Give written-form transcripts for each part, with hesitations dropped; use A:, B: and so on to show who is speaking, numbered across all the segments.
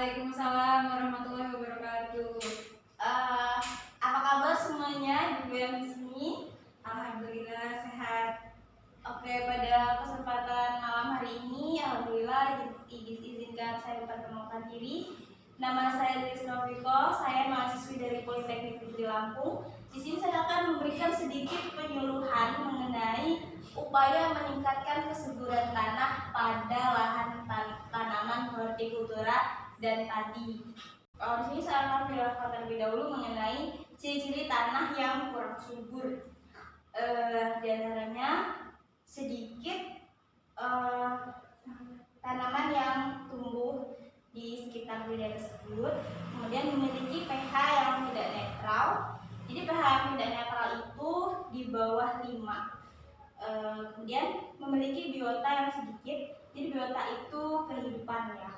A: Waalaikumsalam warahmatullahi wabarakatuh.
B: Apa kabar semuanya Ibu yang di sini?
A: Alhamdulillah sehat.
B: Oke, pada kesempatan malam hari ini, alhamdulillah izinkan saya memperkenalkan diri. Nama saya Lilis Noviko, saya mahasiswi dari Politeknik Negeri Lampung. Di sini saya akan memberikan sedikit penyuluhan mengenai upaya meningkatkan kesuburan tanah pada lahan tanaman hortikultura dan padi. Di sini saya akan menjelaskan terlebih dahulu mengenai ciri-ciri tanah yang kurang subur. Di antaranya sedikit tanaman yang tumbuh di sekitar wilayah tersebut, kemudian memiliki pH yang tidak netral. Jadi pH yang tidak netral itu di bawah 5. Kemudian memiliki biota yang sedikit. Jadi biota itu kehidupan ya.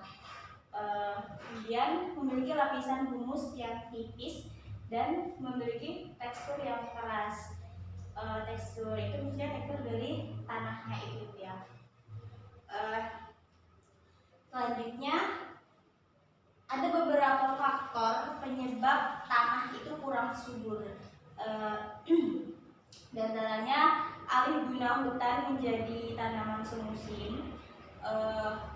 B: Kemudian memiliki lapisan humus yang tipis dan memiliki tekstur yang keras. Tekstur itu maksudnya tekstur dari tanahnya itu ya. Selanjutnya ada beberapa faktor penyebab tanah itu kurang subur. Di antaranya alih guna hutan menjadi tanaman semusim,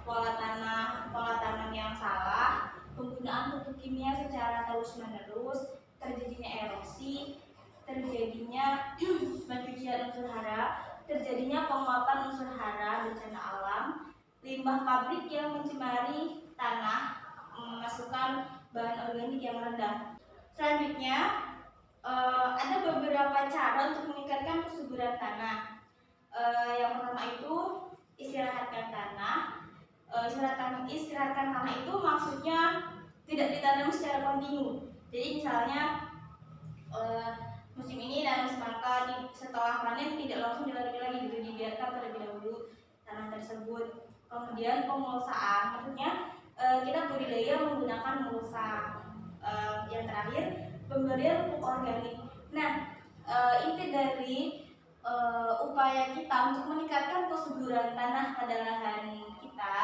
B: pola tanam yang salah, penggunaan pupuk kimia secara terus-menerus, terjadinya erosi, terjadinya pencucian unsur hara, terjadinya penguapan unsur hara bencana alam, limbah pabrik yang mencemari tanah, memasukkan bahan organik yang rendah. Selanjutnya ada beberapa cara untuk meningkatkan kesuburan tanah. Yang pertama itu istirahatkan tanah. Istirahatkan tanah itu maksudnya tidak ditanam secara kontinu. Jadi misalnya musim ini tanam semangka, setelah panen tidak langsung ditanam lagi gitu, dibiarkan terlebih dahulu tanah tersebut. Kemudian pemulsaan, maksudnya kita budidaya menggunakan mulsa. Yang terakhir pemberian pupuk organik. Nah, inti dari upaya kita untuk meningkatkan kesuburan tanah pada lahan kita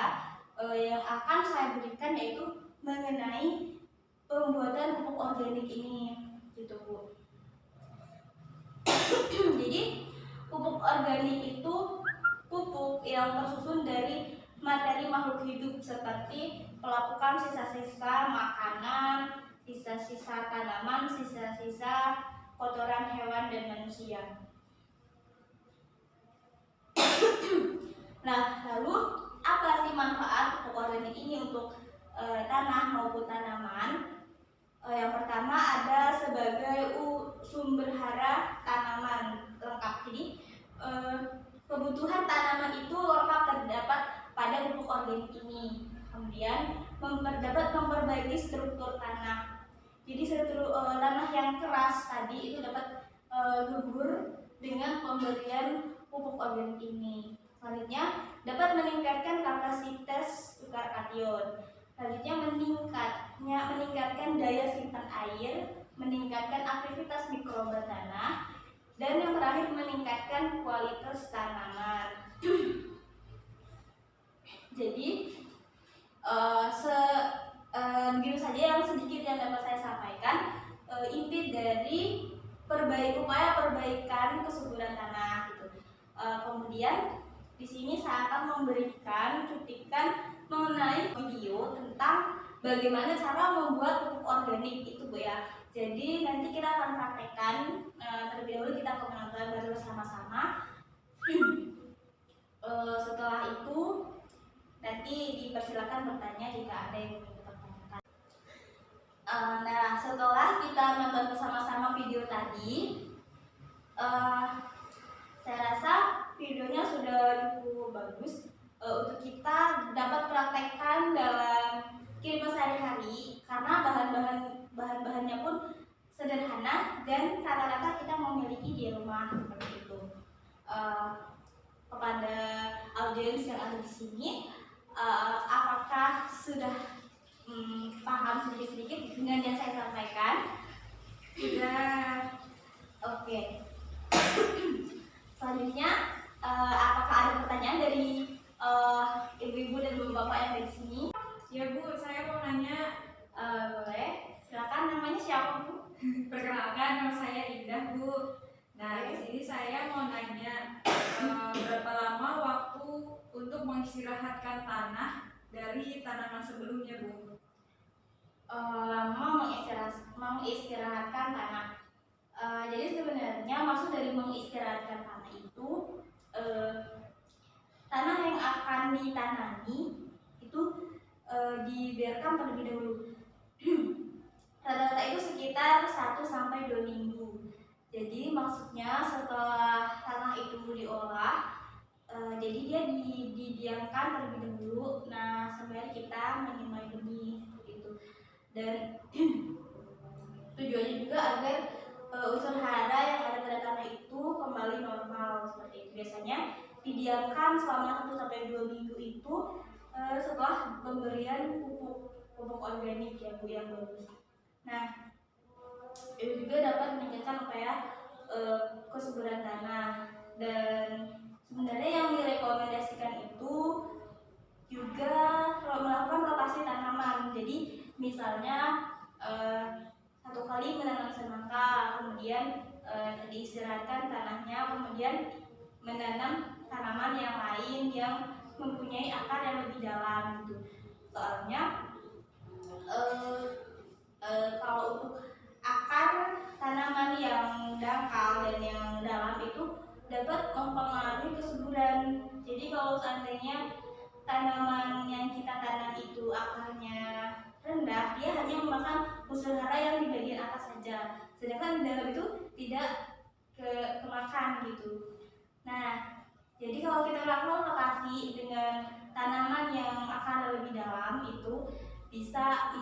B: yang akan saya berikan yaitu mengenai pembuatan pupuk organik ini, gitu Bu. Jadi pupuk organik itu pupuk yang tersusun dari materi makhluk hidup seperti pelapukan sisa-sisa makanan, sisa-sisa tanaman, sisa-sisa kotoran hewan dan manusia. Nah, lalu apa sih manfaat pupuk organik ini untuk tanah maupun tanaman? Yang pertama ada sebagai sumber hara tanaman lengkap. Jadi kebutuhan tanaman itu lengkap terdapat pada pupuk organik ini. Kemudian dapat memperbaiki struktur tanah. Jadi tanah yang keras tadi itu dapat gugur dengan pemberian pupuk organik ini. Selanjutnya dapat meningkatkan kapasitas tukar kation. Selanjutnya meningkatkan daya simpan air, meningkatkan aktivitas mikroba tanah, dan yang terakhir meningkatkan kualitas tanaman. Jadi begitu saja yang sedikit yang dapat saya sampaikan. Inti dari upaya perbaikan kesuburan tanah gitu. Kemudian di sini saya akan memberikan cuplikan mengenai video tentang bagaimana cara membuat pupuk organik itu Bu ya. Jadi nanti kita akan praktekkan, terlebih dahulu kita akan menonton bersama-sama. Setelah itu nanti dipersilakan bertanya jika ada yang ingin ditanyakan. Nah, setelah kita nonton bersama-sama video tadi, saya rasa videonya sudah cukup bagus untuk kita dapat praktekkan dalam kehidupan sehari-hari, karena bahan-bahannya pun sederhana dan rata-rata kita memiliki di rumah seperti itu. Kepada audiens yang ada di sini, apakah sudah paham sedikit-sedikit dengan yang saya sampaikan?
A: Sudah.
B: Oke. Selanjutnya, apakah ada pertanyaan dari ibu-ibu dan bapak-bapak yang ada di sini?
A: Ya Bu, saya mau nanya mengistirahatkan tanah dari tanaman sebelumnya, Bu?
B: Mengistirahatkan tanah. Jadi sebenarnya maksud dari mengistirahatkan tanah itu tanah yang akan ditanami itu dibiarkan terlebih dahulu. Rata-rata itu sekitar 1 sampai 2 minggu. Jadi maksudnya setelah tanah itu diolah, jadi dia didiamkan terlebih dahulu. Nah, sampai kita menyemai benih itu. Dan tujuannya juga agar unsur hara yang ada pada tanah itu kembali normal seperti itu. Biasanya didiamkan selama 1 sampai 2 minggu itu setelah pemberian pupuk organik ya Bu yang bagus. Nah, itu juga dapat meningkatkan kesuburan tanah. Dan sebenarnya yang direkomendasikan itu juga melakukan rotasi tanaman. Jadi misalnya 1 kali menanam semangka, kemudian diistirahatkan tanahnya, kemudian menanam tanaman yang lain yang mempunyai akar yang lebih dalam gitu. Soalnya kalau untuk akar tanaman yang dangkal dan yang dalam itu dapat mempengaruhi kesuburan. Jadi kalau seandainya tanaman yang kita tanam itu akarnya rendah, dia hanya memakan unsur hara yang di bagian atas saja, sedangkan di dalam itu tidak kemakan gitu. Nah, jadi kalau kita lakukan rotasi dengan tanaman yang akar lebih dalam itu bisa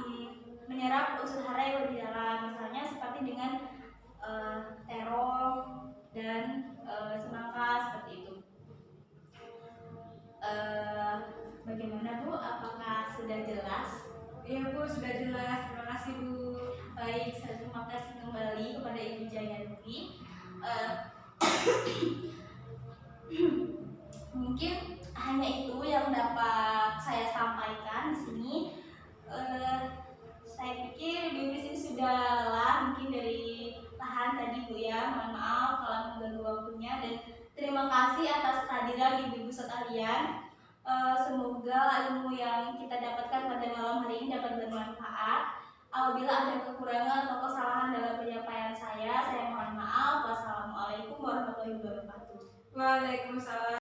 B: menyerap unsur hara yang lebih dalam, misalnya seperti dengan terong dan semangka seperti itu. Bagaimana Bu? Apakah sudah jelas?
A: Iya Bu, sudah jelas. Terima kasih Bu.
B: Baik, saya terima kasih kembali kepada Ibu Jayanti. Mungkin hanya itu yang dapat saya sampaikan di sini. Saya pikir Ibu di sini sudah lelah mungkin dari lahan tadi Bu ya. Mohon maaf kalau mengganggu waktunya, dan terima kasih atas kehadiran Ibu-ibu sekalian. Semoga ilmu yang kita dapatkan pada malam hari ini dapat bermanfaat. Apabila ada kekurangan atau kesalahan dalam penyampaian saya mohon maaf. Wassalamualaikum warahmatullahi wabarakatuh.
A: Waalaikumsalam.